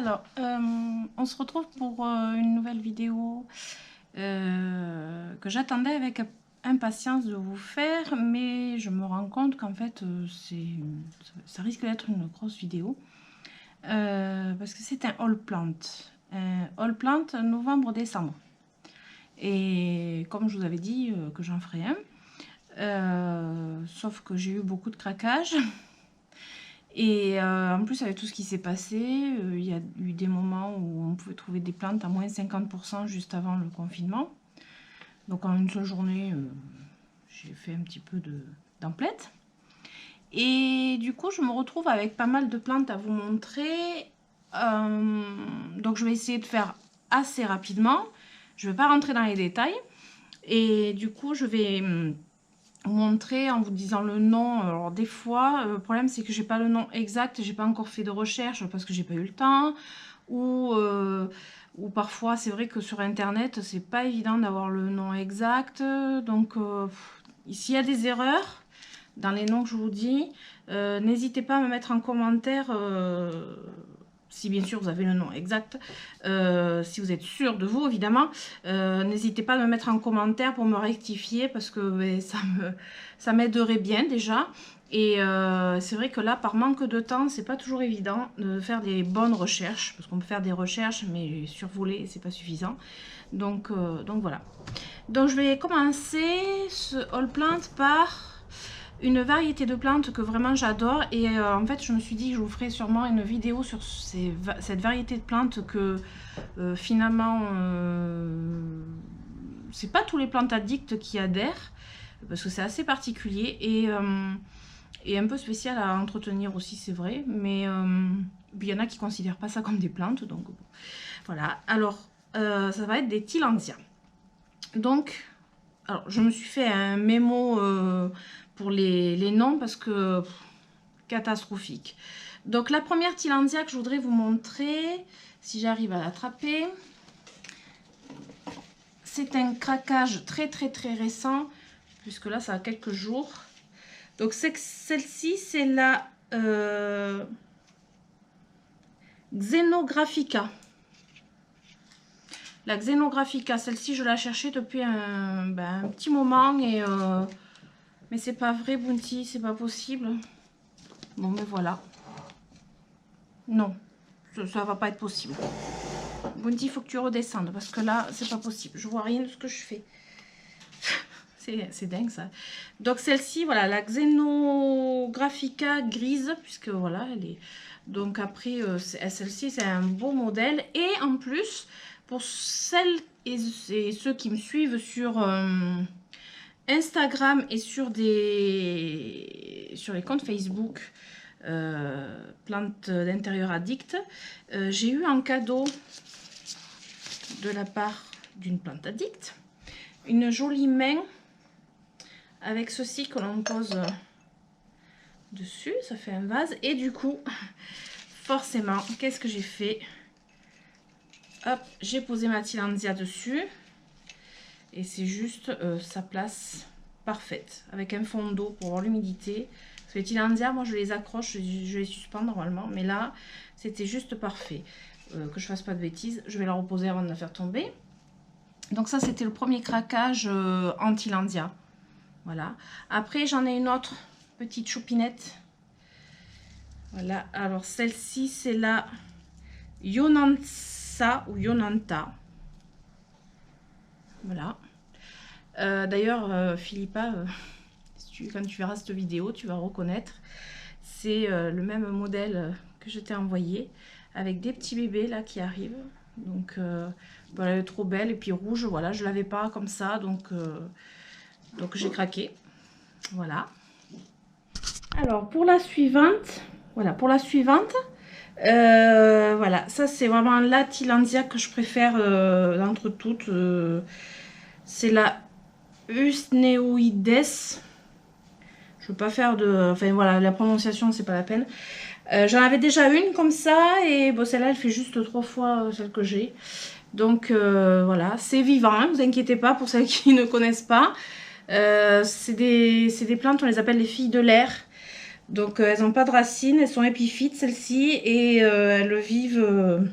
Alors, on se retrouve pour une nouvelle vidéo que j'attendais avec impatience de vous faire, mais je me rends compte qu'en fait, ça risque d'être une grosse vidéo parce que c'est un haul plant. Un haul plant novembre-décembre. Et comme je vous avais dit que j'en ferais un, sauf que j'ai eu beaucoup de craquages. Et en plus, avec tout ce qui s'est passé, il y a eu des moments où on pouvait trouver des plantes à moins 50% juste avant le confinement. Donc en une seule journée, j'ai fait un petit peu d'emplettes. Et du coup, je me retrouve avec pas mal de plantes à vous montrer. Donc je vais essayer de faire assez rapidement. Je ne vais pas rentrer dans les détails. Et du coup, je vais montrer en vous disant le nom. Alors des fois le problème c'est que j'ai pas le nom exact, j'ai pas encore fait de recherche parce que j'ai pas eu le temps, ou parfois c'est vrai que sur internet c'est pas évident d'avoir le nom exact, donc s'il y a des erreurs dans les noms que je vous dis, n'hésitez pas à me mettre en commentaire si bien sûr vous avez le nom exact, si vous êtes sûr de vous évidemment, n'hésitez pas à me mettre en commentaire pour me rectifier parce que ça m'aiderait bien déjà. Et c'est vrai que là, par manque de temps, c'est pas toujours évident de faire des bonnes recherches, parce qu'on peut faire des recherches, mais survoler, c'est pas suffisant. Donc voilà. Donc je vais commencer ce haul plant par une variété de plantes que vraiment j'adore, et en fait je me suis dit que je vous ferai sûrement une vidéo sur cette variété de plantes que finalement c'est pas tous les plantes addicts qui adhèrent parce que c'est assez particulier et un peu spécial à entretenir aussi, c'est vrai, mais il y en a qui considèrent pas ça comme des plantes, donc voilà. Alors ça va être des Tillandsia. Donc alors je me suis fait un mémo pour les noms parce que catastrophique. Donc la première Tillandsia que je voudrais vous montrer, si j'arrive à l'attraper, c'est un craquage très récent, puisque là ça a quelques jours. Donc celle-ci c'est la Xenographica. La Xenographica, celle-ci je la cherchais depuis un petit moment, et mais c'est pas vrai Bounty, c'est pas possible. Bon mais voilà. Non, ça va pas être possible. Bounty, il faut que tu redescendes parce que là c'est pas possible. Je vois rien de ce que je fais. C'est dingue ça. Donc celle-ci, voilà, la Xenographica grise, puisque voilà, elle est. Donc après, celle-ci, c'est un beau modèle. Et en plus, pour celles et ceux qui me suivent sur Instagram et sur les comptes Facebook plantes d'intérieur addict, j'ai eu en cadeau de la part d'une plante addict une jolie main avec ceci que l'on pose dessus, ça fait un vase. Et du coup, forcément, qu'est-ce que j'ai fait? Hop, j'ai posé ma Tillandsia dessus. Et c'est juste sa place parfaite. Avec un fond d'eau pour avoir l'humidité. Parce que les Tillandsia, moi je les accroche, je les suspends normalement. Mais là, c'était juste parfait. Que je fasse pas de bêtises. Je vais la reposer avant de la faire tomber. Donc ça, c'était le premier craquage en Tillandsia. Voilà. Après, j'en ai une autre petite choupinette. Voilà. Alors, celle-ci, c'est la Yonantsa ou Yonanta. Voilà. D'ailleurs, Philippa, quand tu verras cette vidéo, tu vas reconnaître. C'est le même modèle que je t'ai envoyé. Avec des petits bébés là qui arrivent. Donc, voilà, elle est trop belle. Et puis rouge, voilà, je ne l'avais pas comme ça. Donc j'ai craqué. Voilà. Alors pour la suivante, voilà, voilà, ça c'est vraiment la Tillandsia que je préfère d'entre toutes. C'est la Usneoides. Je veux pas faire de, enfin voilà, la prononciation c'est pas la peine. J'en avais déjà une comme ça, et bon, celle-là elle fait juste 3 fois celle que j'ai. Donc voilà, c'est vivant, hein, vous inquiétez pas pour celles qui ne connaissent pas. C'est des plantes, on les appelle les filles de l'air. Donc elles n'ont pas de racines, elles sont épiphytes celles-ci et elles vivent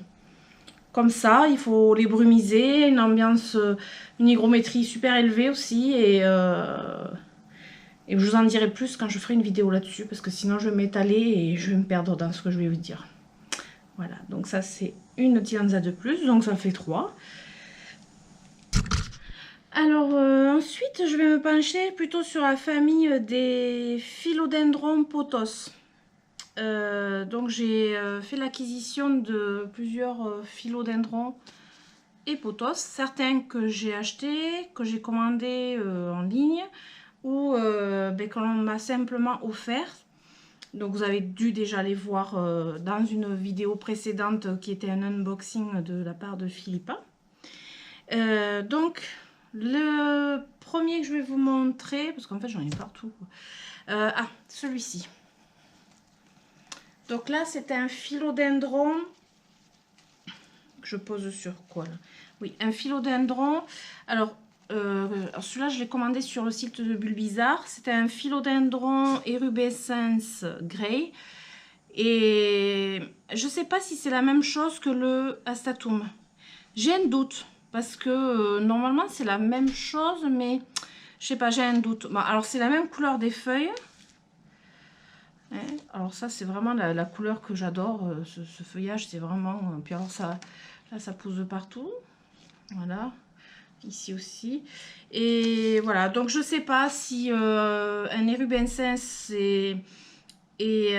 comme ça. Il faut les brumiser, une ambiance, une hygrométrie super élevée aussi et je vous en dirai plus quand je ferai une vidéo là-dessus parce que sinon je vais m'étaler et je vais me perdre dans ce que je vais vous dire. Voilà, donc ça c'est une Tianza de plus, donc ça fait 3. Alors ensuite je vais me pencher plutôt sur la famille des philodendrons pothos. Donc j'ai fait l'acquisition de plusieurs philodendrons et pothos, certains que j'ai achetés, que j'ai commandés en ligne ou qu'on m'a simplement offert. Donc vous avez dû déjà les voir dans une vidéo précédente qui était un unboxing de la part de Philippa. Donc le premier que je vais vous montrer, parce qu'en fait j'en ai partout. Celui-ci. Donc là c'était un philodendron. Je pose sur quoi là? Oui, un philodendron. Alors celui-là je l'ai commandé sur le site de Bulbizarre. C'était un philodendron Erubescens Grey. Et je sais pas si c'est la même chose que le Astatum. J'ai un doute parce que normalement c'est la même chose, mais je sais pas, j'ai un doute. Bon, alors c'est la même couleur des feuilles. Hein, alors ça c'est vraiment la couleur que j'adore. Ce feuillage c'est vraiment. Puis alors ça, là ça pousse de partout. Voilà, ici aussi. Et voilà, donc je sais pas si un Erubescens et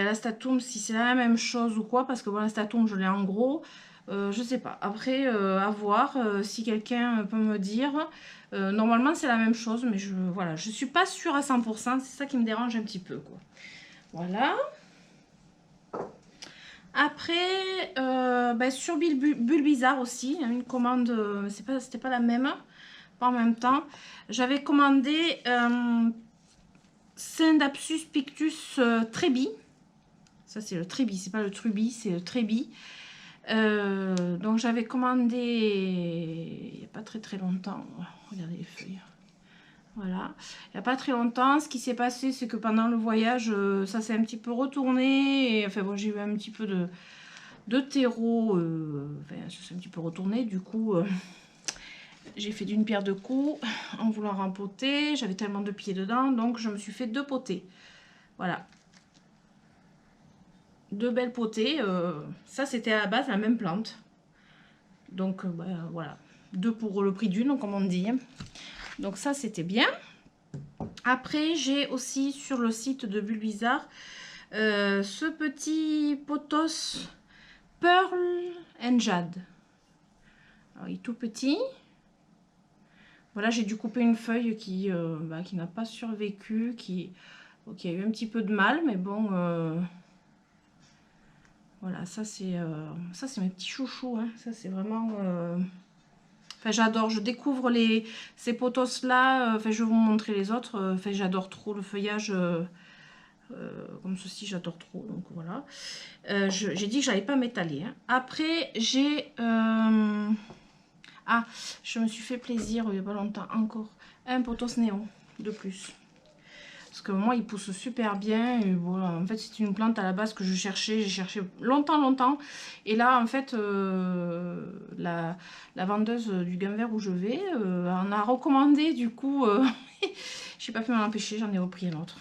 l'Astatum, si c'est la même chose ou quoi, parce que voilà, l'Astatum, je l'ai en gros. Je sais pas. Après, à voir si quelqu'un peut me dire. Normalement, c'est la même chose, mais voilà, je suis pas sûre à 100%. C'est ça qui me dérange un petit peu, quoi. Voilà. Après, sur Bulbizarre aussi, hein, une commande, c'était pas la même, pas en même temps. J'avais commandé Scindapsus pictus Trebi. Ça, c'est le Trébi, c'est pas le Trubi, c'est le Trébi. Donc, j'avais commandé il n'y a pas très longtemps. Regardez les feuilles. Voilà. Il n'y a pas très longtemps, ce qui s'est passé, c'est que pendant le voyage, ça s'est un petit peu retourné. Et, enfin, bon, j'ai eu un petit peu de terreau. Enfin, ça s'est un petit peu retourné. Du coup, j'ai fait d'une pierre deux coups en voulant rempoter. J'avais tellement de pieds dedans, donc je me suis fait 2 potées. Voilà. 2 belles potées. Ça, c'était à la base la même plante. Donc, voilà. 2 pour le prix d'une, comme on dit. Donc, ça, c'était bien. Après, j'ai aussi sur le site de Bulbizarre ce petit pothos Pearl and Jade. Alors, il est tout petit. Voilà, j'ai dû couper une feuille qui n'a pas survécu, qui a eu un petit peu de mal, mais bon... Voilà, ça c'est mes petits chouchous, hein. Ça c'est vraiment... Enfin, j'adore, je découvre ces potos là, enfin, je vais vous montrer les autres. Enfin, j'adore trop le feuillage comme ceci, j'adore trop, donc voilà. J'ai dit que j'allais pas m'étaler, hein. Après, j'ai... je me suis fait plaisir il n'y a pas longtemps encore. Un potos néon de plus. Parce que moi, il pousse super bien. Et voilà, en fait, c'est une plante à la base que je cherchais. J'ai cherché longtemps. Et là, en fait, la vendeuse du gain vert où je vais en a recommandé. Du coup, je n'ai pas pu m'en empêcher. J'en ai repris un autre.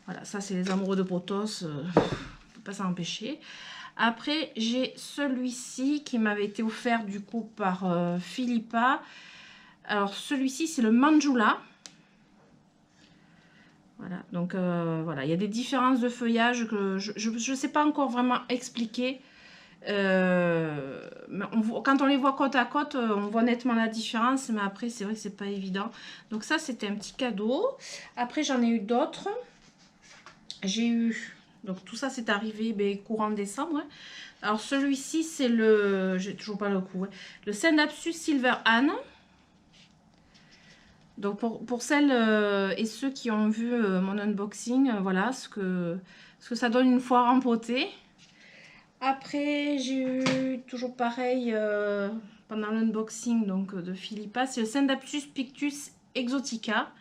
Voilà, ça, c'est les amoureux de pothos. On ne peut pas s'en empêcher. Après, j'ai celui-ci qui m'avait été offert du coup par Philippa. Alors, celui-ci, c'est le Manjula. Voilà, donc voilà, il y a des différences de feuillage que je ne sais pas encore vraiment expliquer. Mais quand on les voit côte à côte, on voit nettement la différence, mais après, c'est vrai que c'est pas évident. Donc ça, c'était un petit cadeau. Après, j'en ai eu d'autres. J'ai eu... Donc tout ça, c'est arrivé courant décembre. Hein. Alors celui-ci, c'est le... J'ai toujours pas le coup. Hein. Le Scindapsus Silver Anne. Donc pour celles et ceux qui ont vu mon unboxing, voilà ce que ça donne une fois rempoté. Après, j'ai eu toujours pareil pendant l'unboxing de Philippa, c'est le Scindapsus Pictus Exotica.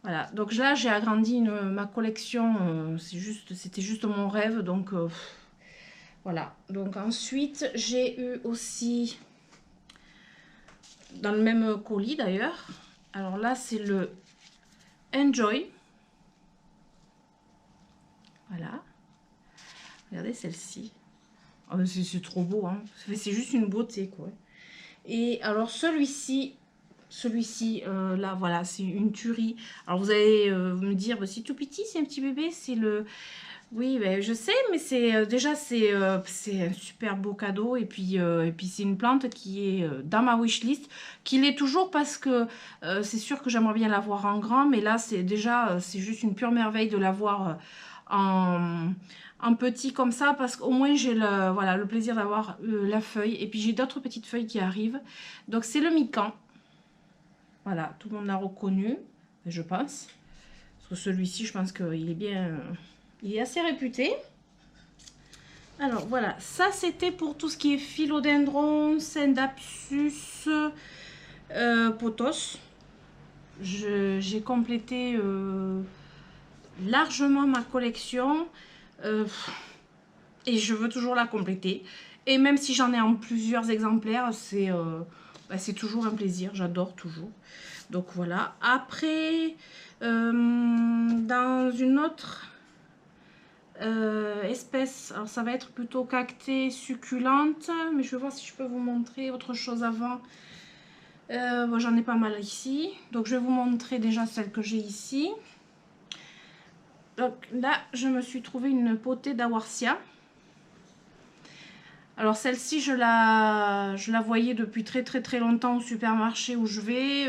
Voilà, donc là j'ai agrandi ma collection, c'était juste mon rêve, donc voilà. Donc ensuite j'ai eu aussi, dans le même colis d'ailleurs, alors là c'est le Enjoy. Voilà, regardez celle-ci. Oh, c'est trop beau, hein. C'est juste une beauté quoi. Et alors celui-ci, là voilà, c'est une tuerie. Alors vous allez me dire, bah, c'est tout petit, c'est un petit bébé, c'est le... Oui, ben, je sais, mais c'est déjà c'est un super beau cadeau et puis c'est une plante qui est dans ma wishlist, qui l'est toujours parce que c'est sûr que j'aimerais bien l'avoir en grand, mais là c'est déjà c'est juste une pure merveille de l'avoir en petit comme ça, parce qu'au moins j'ai le voilà le plaisir d'avoir la feuille, et puis j'ai d'autres petites feuilles qui arrivent. Donc c'est le mican. Voilà, tout le monde l'a reconnu, je pense. Parce que celui-ci, je pense qu'il est bien, il est assez réputé. Alors voilà, ça c'était pour tout ce qui est philodendron, Scindapsus, pothos. J'ai complété largement ma collection et je veux toujours la compléter. Et même si j'en ai en plusieurs exemplaires, c'est toujours un plaisir, j'adore toujours. Donc voilà, après, dans une autre espèce, alors ça va être plutôt cactée succulente, mais je vais voir si je peux vous montrer autre chose avant. Bon, j'en ai pas mal ici, donc je vais vous montrer déjà celle que j'ai ici. Donc là, je me suis trouvé une potée d'Awarsia. Alors celle-ci, je la voyais depuis très longtemps au supermarché où je vais.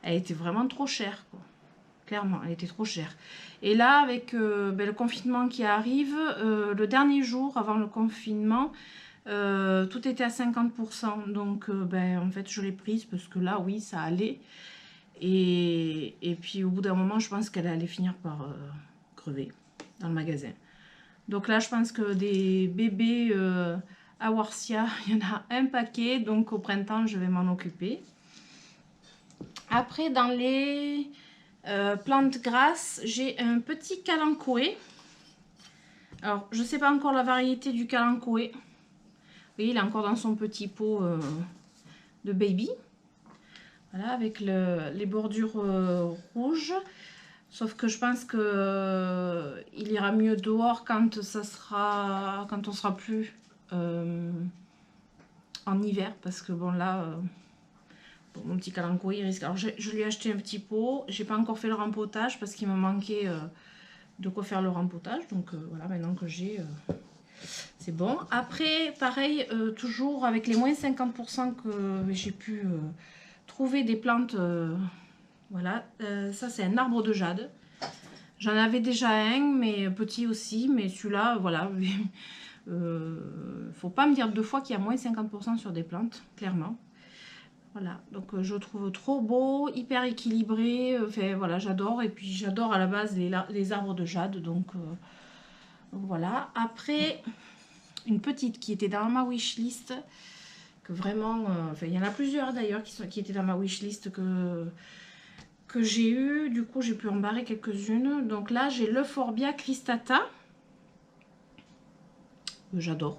Elle était vraiment trop chère, quoi. Clairement, elle était trop chère. Et là, avec le confinement qui arrive, le dernier jour avant le confinement, tout était à 50%. Donc, en fait, je l'ai prise parce que là, oui, ça allait. Et puis, au bout d'un moment, je pense qu'elle allait finir par crever dans le magasin. Donc là, je pense que des bébés Awarsia, il y en a un paquet. Donc, au printemps, je vais m'en occuper. Après, dans les plantes grasses, j'ai un petit kalanchoé. Alors, je ne sais pas encore la variété du kalanchoé. Vous voyez, il est encore dans son petit pot de baby. Voilà, avec les bordures rouges. Sauf que je pense que il ira mieux dehors quand on sera plus en hiver. Parce que bon là, bon, mon petit kalanchoé, il risque. Alors je lui ai acheté un petit pot. J'ai pas encore fait le rempotage parce qu'il me manquait de quoi faire le rempotage. Donc voilà, maintenant que j'ai, c'est bon. Après, pareil, toujours avec les moins 50% que j'ai pu trouver des plantes. Voilà, ça c'est un arbre de jade. J'en avais déjà un, mais petit aussi, mais celui-là, voilà. Faut pas me dire deux fois qu'il y a moins 50% sur des plantes, clairement. Voilà, donc je trouve trop beau, hyper équilibré, enfin voilà, j'adore. Et puis j'adore à la base les arbres de jade, donc voilà. Après, une petite qui était dans ma wishlist, que vraiment, enfin il y en a plusieurs d'ailleurs qui étaient dans ma wishlist que j'ai eu, du coup j'ai pu en barrer quelques-unes. Donc là j'ai l'Euphorbia cristata, j'adore.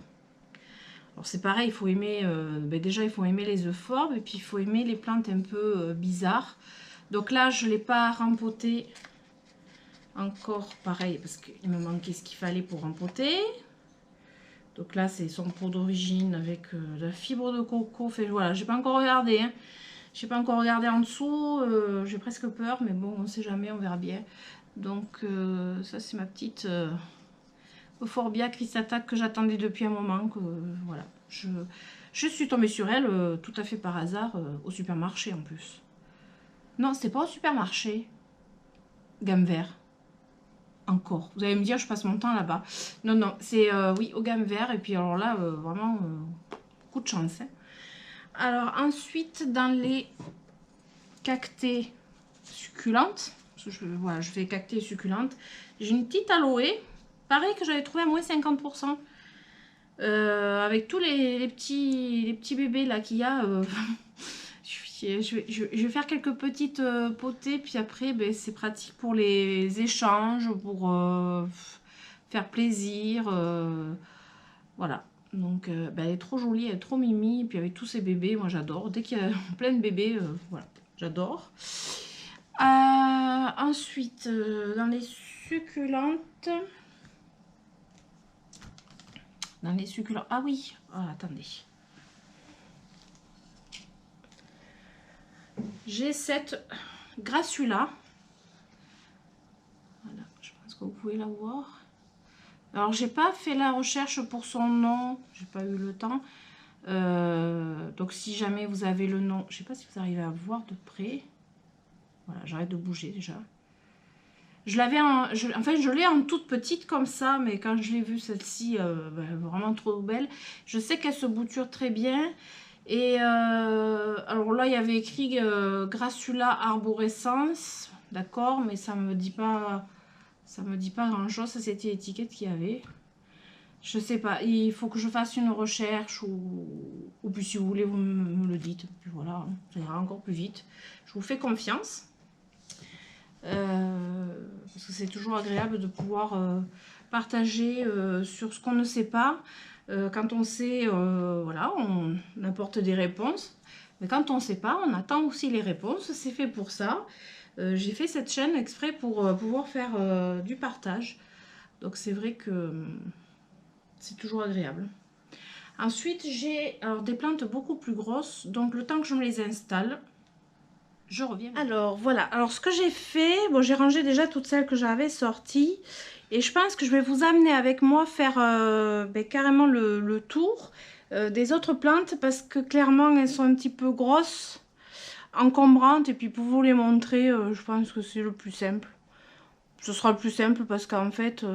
Alors c'est pareil, il faut aimer, déjà il faut aimer les euphorbes, et puis il faut aimer les plantes un peu bizarres. Donc là je ne l'ai pas rempoté encore, pareil, parce qu'il me manquait ce qu'il fallait pour rempoter. Donc là c'est son pot d'origine avec la fibre de coco. Enfin voilà, j'ai pas encore regardé, hein. J'ai pas encore regardé en dessous, j'ai presque peur, mais bon, on sait jamais, on verra bien. Donc ça c'est ma petite Euphorbia cristata que j'attendais depuis un moment. Voilà, je suis tombée sur elle tout à fait par hasard au supermarché en plus. Non, c'était pas au supermarché. Gamme vert. Encore. Vous allez me dire, je passe mon temps là-bas. Non, non, c'est oui, au gamme vert. Et puis alors là, vraiment, coup de chance. Hein. Alors ensuite, dans les cactées succulentes, parce que voilà, je fais cactées succulentes, j'ai une petite aloe, pareil que j'avais trouvé à moins 50%. Avec tous les petits bébés là qu'il y a, Puis je vais faire quelques petites potées, puis après ben, c'est pratique pour les échanges, pour faire plaisir. Voilà. Donc ben, elle est trop jolie, elle est trop mimi. Et puis avec tous ces bébés, moi j'adore. Dès qu'il y a plein de bébés, voilà, j'adore. Ensuite, dans les succulentes. Ah oui, attendez. J'ai cette Grassula. Voilà, je pense que vous pouvez la voir. Alors, j'ai pas fait la recherche pour son nom. J'ai pas eu le temps. Donc, si jamais vous avez le nom, je sais pas si vous arrivez à voir de près. Voilà, j'arrête de bouger déjà. Je l'avais en fait, je l'ai en toute petite comme ça, mais quand je l'ai vue celle-ci, vraiment trop belle. Je sais qu'elle se bouture très bien. Et alors là, il y avait écrit Grassula arborescens, d'accord, mais ça me dit pas grand-chose. Ça, c'était l'étiquette qu'il y avait. Je sais pas, il faut que je fasse une recherche ou puis si vous voulez, vous me le dites. Puis voilà, ça ira encore plus vite. Je vous fais confiance. Parce que c'est toujours agréable de pouvoir partager sur ce qu'on ne sait pas. Quand on sait, voilà, on apporte des réponses. Mais quand on ne sait pas, on attend aussi les réponses. C'est fait pour ça. J'ai fait cette chaîne exprès pour pouvoir faire du partage. Donc c'est vrai que c'est toujours agréable. Ensuite, j'ai des plantes beaucoup plus grosses. Donc le temps que je me les installe, je reviens. Alors voilà, alors ce que j'ai fait, bon, j'ai rangé déjà toutes celles que j'avais sorties. Et je pense que je vais vous amener avec moi faire carrément le tour des autres plantes. Parce que clairement, elles sont un petit peu grosses, encombrantes. Et puis pour vous les montrer, je pense que c'est le plus simple. Ce sera le plus simple parce qu'en fait,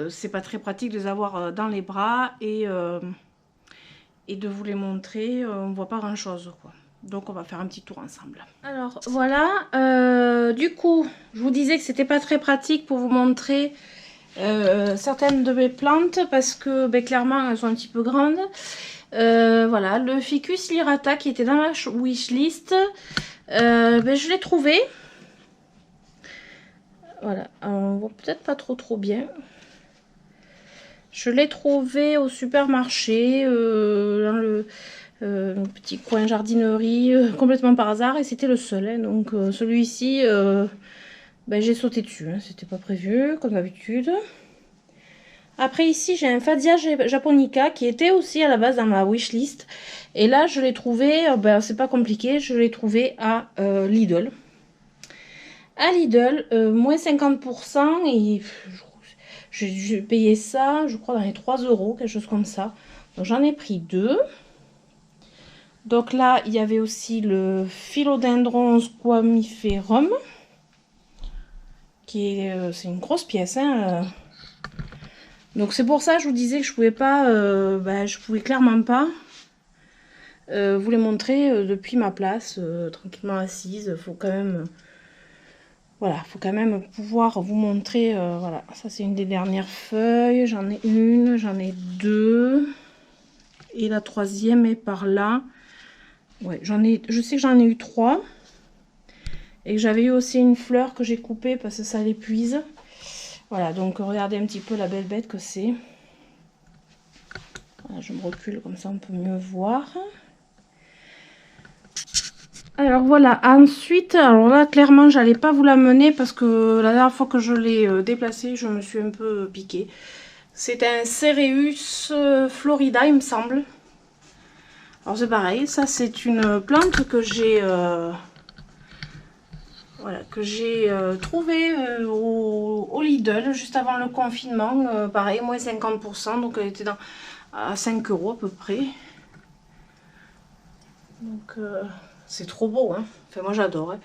c'est pas très pratique de les avoir dans les bras. Et de vous les montrer, on voit pas grand chose quoi. Donc on va faire un petit tour ensemble. Alors voilà, du coup, je vous disais que c'était pas très pratique pour vous montrer certaines de mes plantes parce que clairement elles sont un petit peu grandes. Voilà, le ficus lyrata qui était dans ma wishlist, je l'ai trouvé. Voilà, on voit peut-être pas trop bien. Je l'ai trouvé au supermarché, dans le petit coin jardinerie, complètement par hasard, et c'était le seul. Hein, donc celui-ci, j'ai sauté dessus, hein, c'était pas prévu, comme d'habitude. Après ici, j'ai un Fadia japonica qui était aussi à la base dans ma wishlist. Et là, je l'ai trouvé, c'est pas compliqué, je l'ai trouvé à Lidl. À Lidl, moins 50%, et j'ai payé ça, je crois, dans les 3 €, quelque chose comme ça. Donc j'en ai pris 2. Donc là, il y avait aussi le Philodendron squamiferum, qui est, c'est une grosse pièce. Hein. Donc c'est pour ça que je vous disais que je pouvais pas, je pouvais clairement pas vous les montrer depuis ma place, tranquillement assise. Faut quand même, voilà, faut quand même pouvoir vous montrer. Voilà, ça c'est une des dernières feuilles. J'en ai une, j'en ai 2, et la troisième est par là. Ouais, je sais que j'en ai eu 3. Et que j'avais eu aussi une fleur que j'ai coupée parce que ça l'épuise. Voilà, donc regardez un petit peu la belle bête que c'est. Voilà, je me recule comme ça on peut mieux voir. Alors voilà, ensuite, alors là clairement j'allais pas vous l'amener parce que la dernière fois que je l'ai déplacé, je me suis un peu piquée. C'est un Cereus florida il me semble. Alors c'est pareil, ça c'est une plante que j'ai trouvé au Lidl juste avant le confinement. Pareil, moins 50%, donc elle était à 5 € à peu près. Donc c'est trop beau, hein. Enfin moi j'adore. Hein.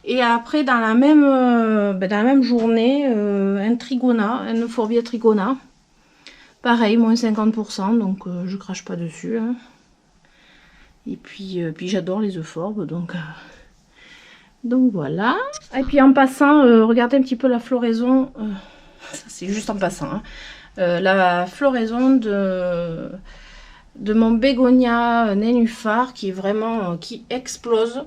Et après dans la même journée, un Trigona, un Euphorbia Trigona. Pareil, moins 50%, donc je crache pas dessus. Hein. Et puis j'adore les euphorbes, donc voilà. Et puis en passant, regardez un petit peu la floraison. Ça c'est juste en passant. Hein. La floraison de de mon bégonia nénuphar qui est vraiment qui explose.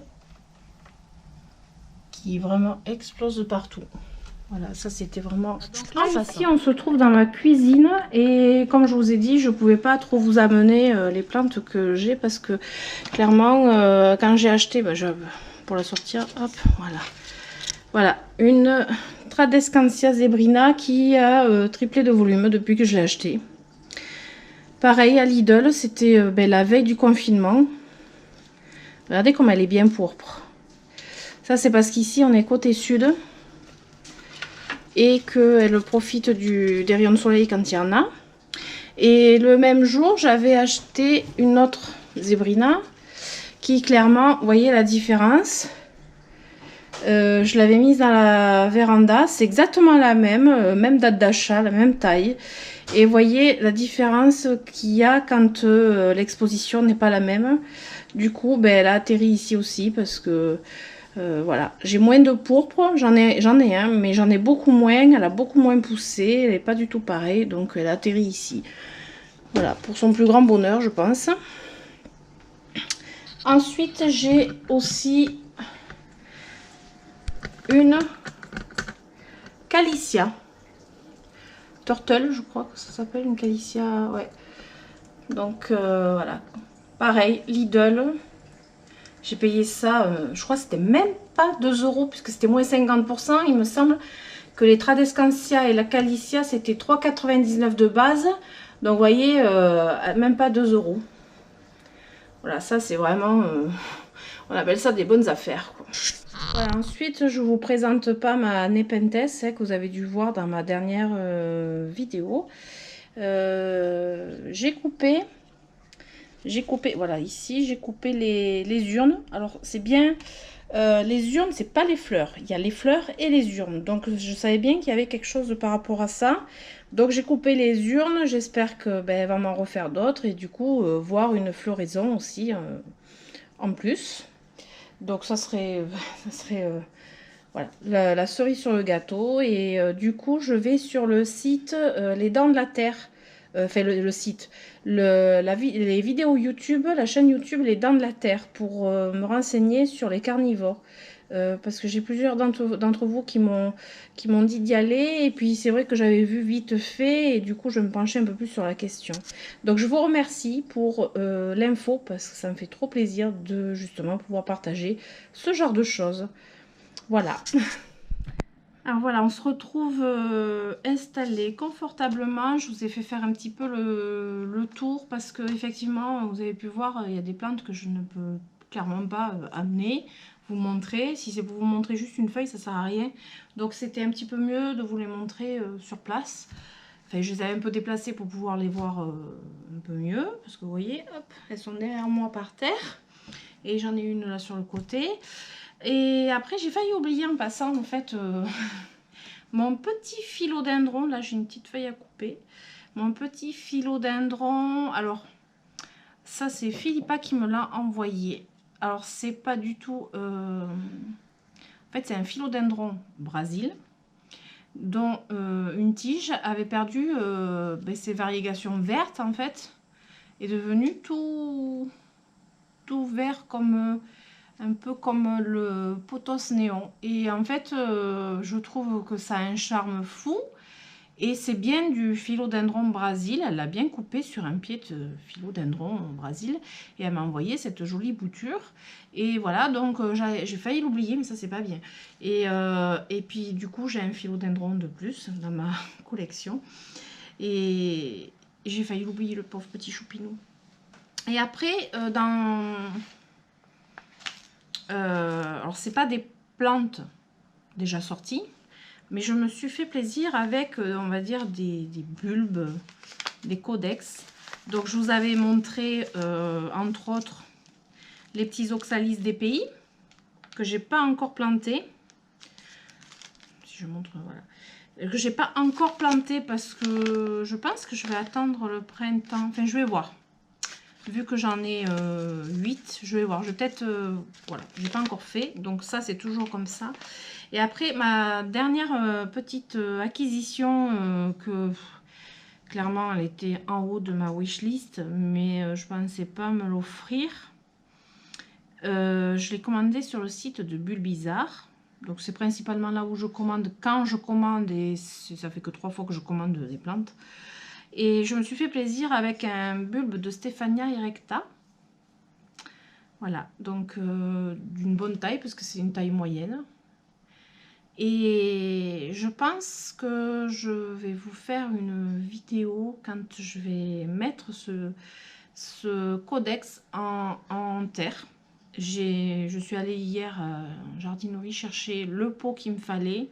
Qui vraiment explose partout. Voilà, ça c'était vraiment... Ici on se trouve dans ma cuisine et comme je vous ai dit, je pouvais pas trop vous amener les plantes que j'ai parce que clairement quand j'ai acheté, pour la sortir, hop, voilà, une Tradescantia zebrina qui a triplé de volume depuis que je l'ai acheté. Pareil à Lidl, c'était la veille du confinement. Regardez comme elle est bien pourpre. Ça c'est parce qu'ici on est côté sud et qu'elle profite des rayons de soleil quand il y en a. Et le même jour j'avais acheté une autre zebrina qui clairement, vous voyez la différence. Je l'avais mise dans la véranda, c'est exactement la même date d'achat, la même taille. Et vous voyez la différence qu'il y a quand l'exposition n'est pas la même. Du coup, elle a atterri ici aussi parce que voilà, j'ai moins de pourpre, j'en ai un, mais j'en ai beaucoup moins, elle a beaucoup moins poussé, elle n'est pas du tout pareille, donc elle a atterri ici. Voilà, pour son plus grand bonheur, je pense. Ensuite, j'ai aussi une Calicia. Turtle, je crois que ça s'appelle une Calicia, ouais. Donc voilà, pareil, Lidl. J'ai payé ça, je crois que c'était même pas 2 € puisque c'était moins 50%. Il me semble que les Tradescantia et la Calicia c'était 3,99 € de base. Donc vous voyez, même pas 2 €. Voilà, ça c'est vraiment, on appelle ça des bonnes affaires, quoi. Voilà, ensuite je vous présente pas ma Nepenthes que vous avez dû voir dans ma dernière vidéo. J'ai coupé, voilà, ici j'ai coupé les urnes. Alors c'est bien, les urnes c'est pas les fleurs, il y a les fleurs et les urnes, donc je savais bien qu'il y avait quelque chose par rapport à ça, donc j'ai coupé les urnes. J'espère que elle va m'en refaire d'autres et du coup voir une floraison aussi en plus. Donc ça serait voilà, la cerise sur le gâteau. Et du coup je vais sur le site Les Dents de la Terre, enfin le site, les vidéos YouTube, la chaîne YouTube Les Dents de la Terre, pour me renseigner sur les carnivores. Parce que j'ai plusieurs d'entre vous qui m'ont dit d'y aller, et puis c'est vrai que j'avais vu vite fait et du coup je me penchais un peu plus sur la question. Donc je vous remercie pour l'info parce que ça me fait trop plaisir de justement pouvoir partager ce genre de choses. Voilà. Alors voilà, on se retrouve installé confortablement. Je vous ai fait faire un petit peu le tour parce que effectivement, vous avez pu voir, il y a des plantes que je ne peux clairement pas amener, vous montrer. Si c'est pour vous montrer juste une feuille, ça sert à rien. Donc c'était un petit peu mieux de vous les montrer sur place. Enfin, je les avais un peu déplacées pour pouvoir les voir un peu mieux. Parce que vous voyez, hop, elles sont derrière moi par terre. Et j'en ai une là sur le côté. Et après, j'ai failli oublier en passant, en fait, mon petit philodendron. Là, j'ai une petite feuille à couper. Mon petit philodendron. Alors, ça, c'est Philippa qui me l'a envoyé. Alors, c'est pas du tout... En fait, c'est un philodendron Brésil, dont une tige avait perdu ses variegations vertes, en fait, est devenu tout vert comme... un peu comme le pothos néon. Et en fait, je trouve que ça a un charme fou. Et c'est bien du philodendron Brésil. Elle l'a bien coupé sur un pied de philodendron Brésil. Et elle m'a envoyé cette jolie bouture. Et voilà, donc j'ai failli l'oublier, mais ça, c'est pas bien. Et puis, du coup, j'ai un philodendron de plus dans ma collection. Et j'ai failli l'oublier, le pauvre petit choupinou. Et après, alors c'est pas des plantes déjà sorties, mais je me suis fait plaisir avec on va dire des bulbes, des codex. Donc je vous avais montré entre autres les petits oxalis des pays que j'ai pas encore planté. Si je montre, voilà, que j'ai pas encore planté parce que je pense que je vais attendre le printemps. Enfin, je vais voir. Vu que j'en ai 8, je vais voir. Je vais peut-être... voilà, je n'ai pas encore fait. Donc ça, c'est toujours comme ça. Et après, ma dernière petite acquisition Clairement, elle était en haut de ma wishlist, mais je pensais pas me l'offrir. Je l'ai commandé sur le site de Bulbizarre. Donc c'est principalement là où je commande quand je commande, et ça fait que 3 fois que je commande des plantes. Et je me suis fait plaisir avec un bulbe de Stéphania erecta. Voilà, donc d'une bonne taille parce que c'est une taille moyenne. Et je pense que je vais vous faire une vidéo quand je vais mettre ce codex en terre. Je suis allée hier en jardinerie chercher le pot qu'il me fallait.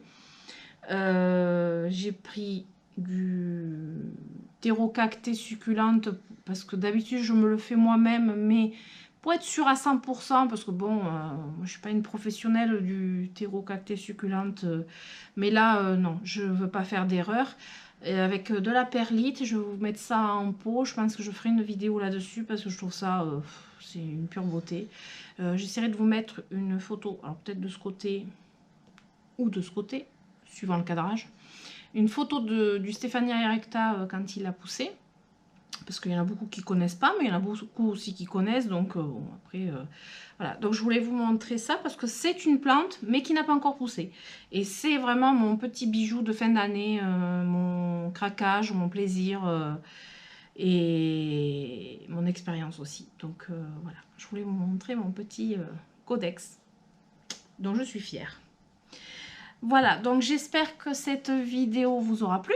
J'ai pris du Thérocactée succulente parce que d'habitude je me le fais moi-même, mais pour être sûre à 100%, parce que bon, je ne suis pas une professionnelle du Thérocactée succulente, mais là, non, je ne veux pas faire d'erreur. Avec de la perlite, je vais vous mettre ça en pot. Je pense que je ferai une vidéo là-dessus parce que je trouve ça, c'est une pure beauté. J'essaierai de vous mettre une photo, alors peut-être de ce côté ou de ce côté, suivant le cadrage. Une photo du Stéphania erecta quand il a poussé. Parce qu'il y en a beaucoup qui connaissent pas, mais il y en a beaucoup aussi qui connaissent. Donc, bon, après, voilà. Donc, je voulais vous montrer ça parce que c'est une plante, mais qui n'a pas encore poussé. Et c'est vraiment mon petit bijou de fin d'année, mon craquage, mon plaisir et mon expérience aussi. Donc, voilà. Je voulais vous montrer mon petit codex dont je suis fière. Voilà, donc j'espère que cette vidéo vous aura plu.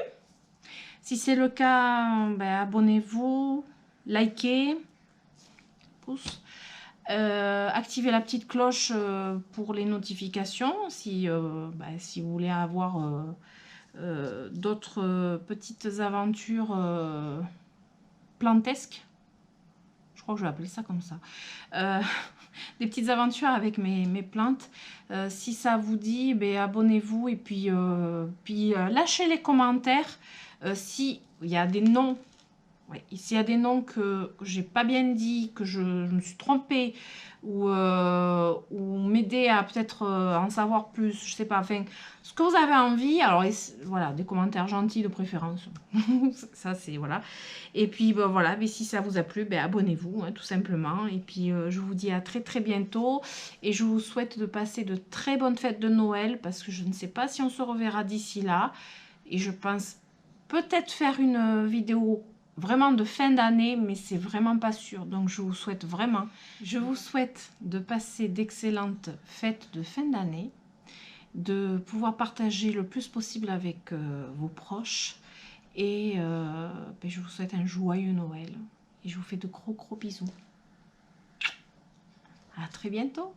Si c'est le cas, ben, abonnez-vous, likez, pouce, activez la petite cloche pour les notifications si, ben, si vous voulez avoir d'autres petites aventures plantesques. Je crois que je vais appeler ça comme ça. Des petites aventures avec mes plantes. Si ça vous dit, ben, abonnez-vous et puis, lâchez les commentaires. S'il y a des noms, ouais, s'il y a des noms que j'ai pas bien dit, que je me suis trompée, ou m'aider à peut-être en savoir plus, je sais pas, enfin, ce que vous avez envie, alors voilà, des commentaires gentils de préférence, ça c'est, voilà, et puis ben, voilà, mais si ça vous a plu, ben, abonnez-vous, hein, tout simplement, et puis je vous dis à très très bientôt, et je vous souhaite de passer de très bonnes fêtes de Noël, parce que je ne sais pas si on se reverra d'ici là, et je pense peut-être faire une vidéo vraiment de fin d'année, mais c'est vraiment pas sûr. Donc je vous souhaite vraiment, je vous souhaite de passer d'excellentes fêtes de fin d'année, de pouvoir partager le plus possible avec vos proches, et ben, je vous souhaite un joyeux Noël, et je vous fais de gros bisous. À très bientôt.